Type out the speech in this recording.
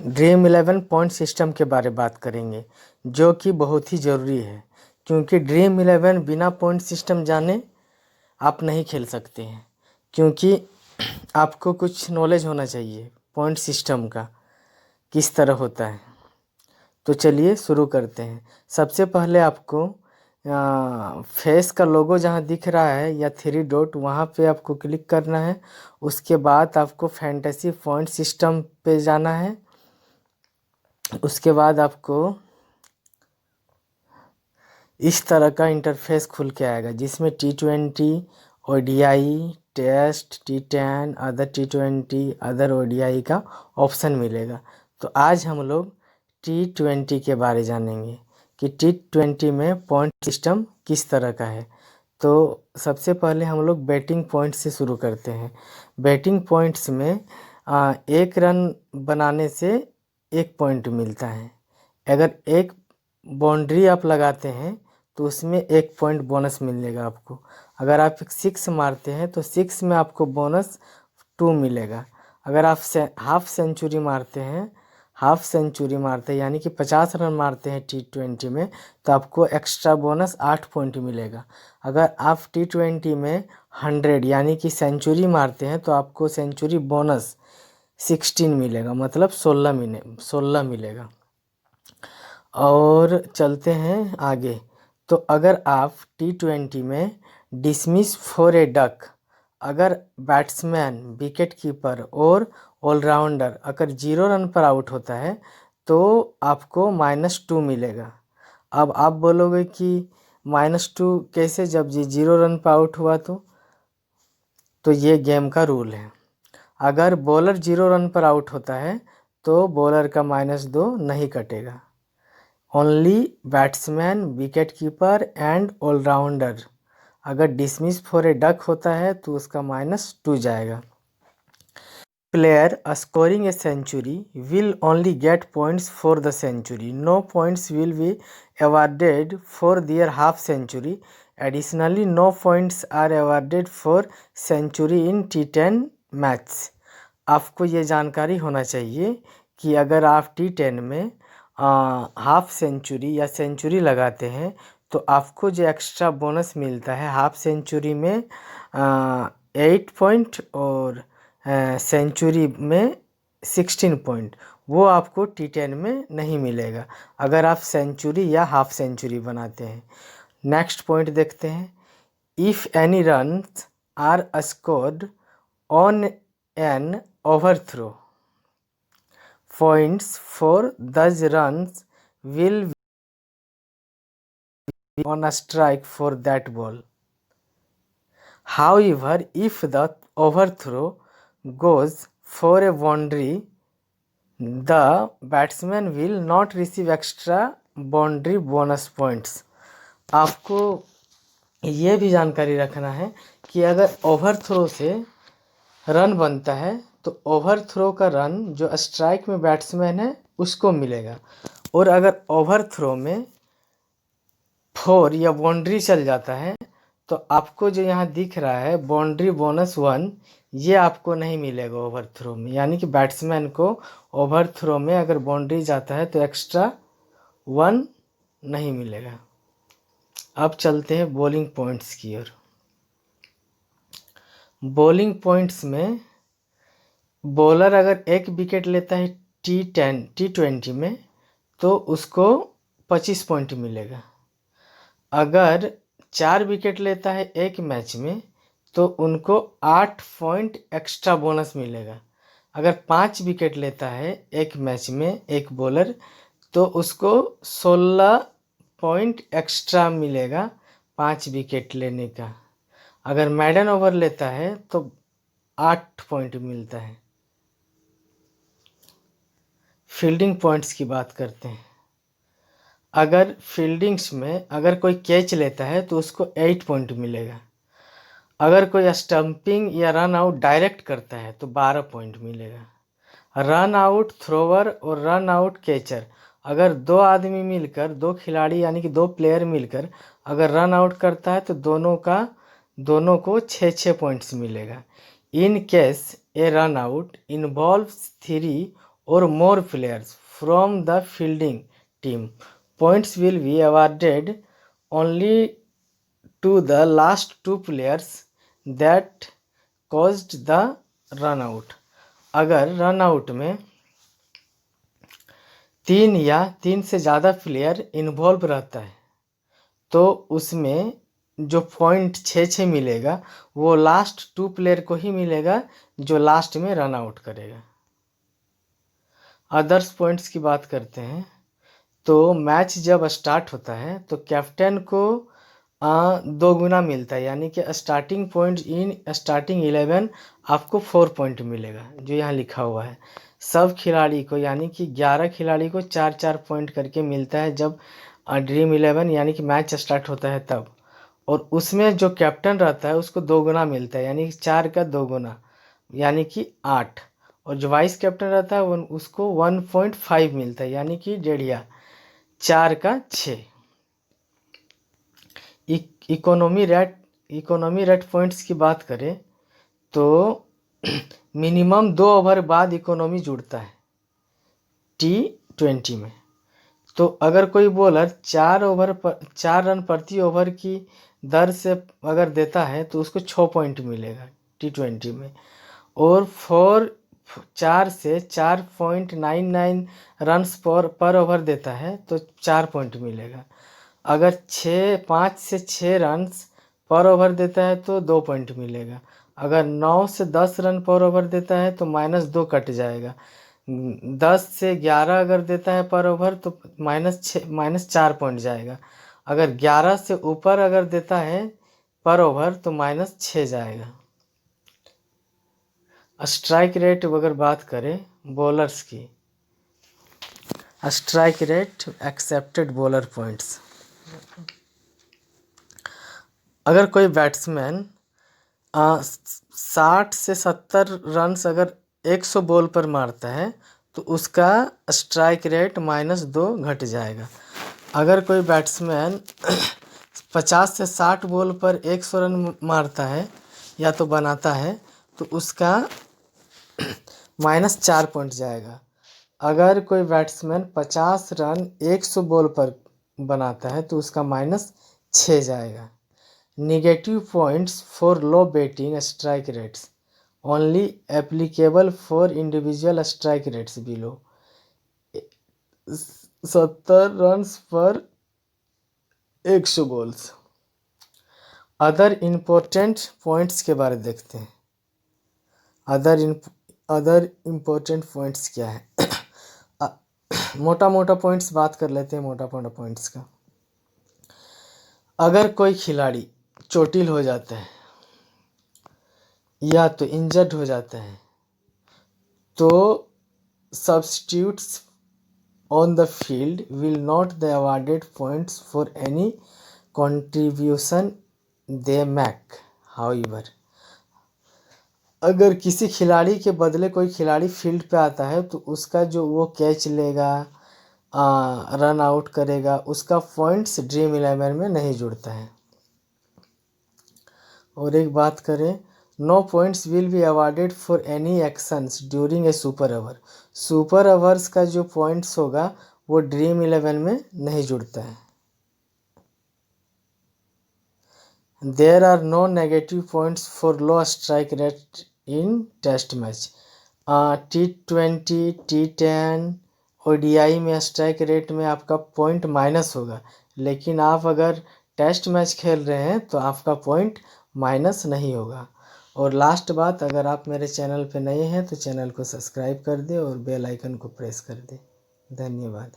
Dream 11 point system के बारे में बात करेंगे, जो कि बहुत ही ज़रूरी है, क्योंकि ड्रीम 11 बिना पॉइंट सिस्टम जाने आप नहीं खेल सकते हैं। क्योंकि आपको कुछ नॉलेज होना चाहिए पॉइंट सिस्टम का किस तरह होता है। तो चलिए शुरू करते हैं। सबसे पहले आपको फेस का लोगो जहाँ दिख रहा है या 3 डॉट, वहाँ पे आपको क्लिक करना है। उसके बाद आपको फैंटेसी पॉइंट सिस्टम पे जाना है। उसके बाद आपको इस तरह का इंटरफेस खुल के आएगा, जिसमें T20, ODI, test, T10, other T20, other ODI का ऑप्शन मिलेगा। तो आज हम लोग T20 के बारे जानेंगे कि T20 में पॉइंट सिस्टम किस तरह का है। तो सबसे पहले हम लोग बैटिंग पॉइंट से शुरू करते हैं। बैटिंग पॉइंट्स में 1 रन बनाने से 1 पॉइंट मिलता है। अगर एक बाउंड्री आप लगाते हैं तो उसमें 1 पॉइंट बोनस मिलेगा आपको। अगर आप 6 मारते हैं तो 6 में आपको बोनस 2 मिलेगा। अगर आप हाफ सेंचुरी मारते हैं, यानी कि 50 रन मारते हैं T20 में, तो आपको एक्स्ट्रा बोनस 8 पॉइंट मिलेगा। अगर आप T20 में 100 यानी कि सेंचुरी मारते हैं तो आपको सेंचुरी बोनस 16 मिलेगा, मतलब 16 मिलेगा। और चलते हैं आगे। तो अगर आप T20 में डिसमिस फॉर ए डक, अगर बैट्समैन, विकेट कीपर और ऑलराउंडर अगर 0 रन पर आउट होता है तो आपको -2 मिलेगा। अब आप बोलोगे कि -2 कैसे, जब जी 0 रन पर आउट हुआ तो ये गेम का रूल है। अगर बॉलर 0 रन पर आउट होता है तो बॉलर का -2 नहीं कटेगा। Only batsman, wicket keeper and allrounder अगर डिसमिस फॉर ए डक होता है तो उसका -2 जाएगा। Player scoring a century will only get points for the century. No points will be awarded for their half century. Additionally no points are awarded for century in T10 match. आपको ये जानकारी होना चाहिए कि अगर आप T10 में half century या सेंचुरी लगाते हैं तो आपको जो एक्स्ट्रा बोनस मिलता है हाफ सेंचुरी में 8 पॉइंट और सेंचुरी में 16 पॉइंट, वो आपको T10 में नहीं मिलेगा अगर आप सेंचुरी या हाफ सेंचुरी बनाते हैं। नेक्स्ट पॉइंट देखते हैं। If any runs are scored on an overthrow, points for those runs will be on a strike for that ball. However, if the overthrow goes for a boundary, the batsman will not receive extra boundary bonus points. आपको ये भी जानकारी रखना है कि अगर overthrow से run बनता है तो ओवरथ्रो का रन जो स्ट्राइक में बैट्समैन है उसको मिलेगा, और अगर ओवरथ्रो में 4 या बाउंड्री चल जाता है तो आपको जो यहाँ दिख रहा है बाउंड्री बोनस 1, ये आपको नहीं मिलेगा ओवरथ्रो में। यानी कि बैट्समैन को ओवरथ्रो में अगर बाउंड्री जाता है तो एक्स्ट्रा 1 नहीं मिलेगा। अब चलते हैं बॉलिंग पॉइंट्स की ओर। बॉलिंग पॉइंट्स में बॉलर अगर 1 विकेट लेता है T20 में तो उसको 25 पॉइंट मिलेगा। अगर 4 विकेट लेता है एक मैच में तो उनको 8 पॉइंट एक्स्ट्रा बोनस मिलेगा। अगर 5 विकेट लेता है एक मैच में एक बॉलर तो उसको 16 पॉइंट एक्स्ट्रा मिलेगा 5 विकेट लेने का। अगर मैडन ओवर लेता है तो 8 पॉइंट मिलता है। फील्डिंग पॉइंट्स की बात करते हैं। अगर फील्डिंग्स में अगर कोई कैच लेता है तो उसको 8 पॉइंट मिलेगा। अगर कोई स्टंपिंग या रन आउट डायरेक्ट करता है तो 12 पॉइंट मिलेगा। रन आउट थ्रोवर और रन आउट कैचर, अगर 2 आदमी मिलकर, 2 खिलाड़ी यानी कि 2 प्लेयर मिलकर अगर रन आउट करता है तो दोनों को 6 पॉइंट्स मिलेगा। In case A run out involves 3 or more players from the fielding team, points will be awarded only to the last two players that caused the run out. अगर run out में 3 या 3 से ज़्यादा player involve रहता है तो उसमें जो पॉइंट 6 मिलेगा वो लास्ट 2 प्लेयर को ही मिलेगा जो लास्ट में रन आउट करेगा। अदर्स पॉइंट्स की बात करते हैं तो मैच जब स्टार्ट होता है तो कैप्टन को 2 गुना मिलता है, यानी कि स्टार्टिंग पॉइंट इन स्टार्टिंग 11 आपको 4 पॉइंट मिलेगा जो यहाँ लिखा हुआ है। सब खिलाड़ी को यानी कि 11 खिलाड़ी को 4-4 पॉइंट करके मिलता है जब ड्रीम 11 यानी कि मैच स्टार्ट होता है तब, और उसमें जो कैप्टन रहता है उसको 2 गुना मिलता है यानी कि 4 का 2 गुना यानी कि 8, और जो वाइस कैप्टन रहता है वो उसको 1.5 मिलता है यानी कि 1.5, 4 का 6। इकोनॉमी रेट पॉइंट्स की बात करें तो मिनिमम 2 ओवर बाद इकोनॉमी जुड़ता है T20 में। तो अगर कोई बॉलर 4 रन प्रति ओवर की दर से अगर देता है तो उसको 6 पॉइंट मिलेगा T20 में, और 4 से 4.99 रन्स पर ओवर देता है तो 4 पॉइंट मिलेगा। अगर 5 से 6 रन्स पर ओवर देता है तो 2 पॉइंट मिलेगा। अगर 9 से 10 रन पर ओवर देता है तो -2 कट जाएगा। 10 से 11 अगर देता है पर ओवर तो -4 पॉइंट जाएगा। अगर 11 से ऊपर अगर देता है पर ओवर तो -6 जाएगा। स्ट्राइक रेट अगर बात करें बॉलर्स की, strike rate accepted bowler points, अगर कोई बैट्समैन 60 से 70 रन्स अगर 100 बॉल पर मारता है तो उसका स्ट्राइक रेट -2 घट जाएगा। अगर कोई बैट्समैन 50 से 60 बॉल पर 100 रन मारता है या तो बनाता है तो उसका -4 पॉइंट जाएगा। अगर कोई बैट्समैन 50 रन 100 बॉल पर बनाता है तो उसका -6 जाएगा। Negative points for low batting strike rates only applicable for individual strike rates below 70 runs पर 100 बॉल्स। अदर इम्पोर्टेंट पॉइंट्स के बारे में देखते हैं। अदर इम्पोर्टेंट पॉइंट्स क्या है? मोटा पॉइंट्स बात कर लेते हैं, मोटा पॉइंट्स का। अगर कोई खिलाड़ी चोटिल हो जाता है या तो इंजर्ड हो जाता है तो substitutes on the field will not the awarded points for any contribution they make. However, अगर किसी खिलाड़ी के बदले कोई खिलाड़ी फील्ड पे आता है तो उसका जो वो कैच लेगा, रन आउट करेगा, उसका पॉइंट्स ड्रीम 11 में नहीं जुड़ता है। और एक बात करें, no points will be awarded for any actions during a super over. Super overs का जो पॉइंट्स होगा वो ड्रीम 11 में नहीं जुड़ता है। There are no negative points for low strike rate in test match. T20, T10, ODI में strike rate में आपका पॉइंट माइनस होगा, लेकिन आप अगर टेस्ट मैच खेल रहे हैं तो आपका पॉइंट माइनस नहीं होगा। और लास्ट बात, अगर आप मेरे चैनल पे नए हैं तो चैनल को सब्सक्राइब कर दें और बेल आइकन को प्रेस कर दें। धन्यवाद।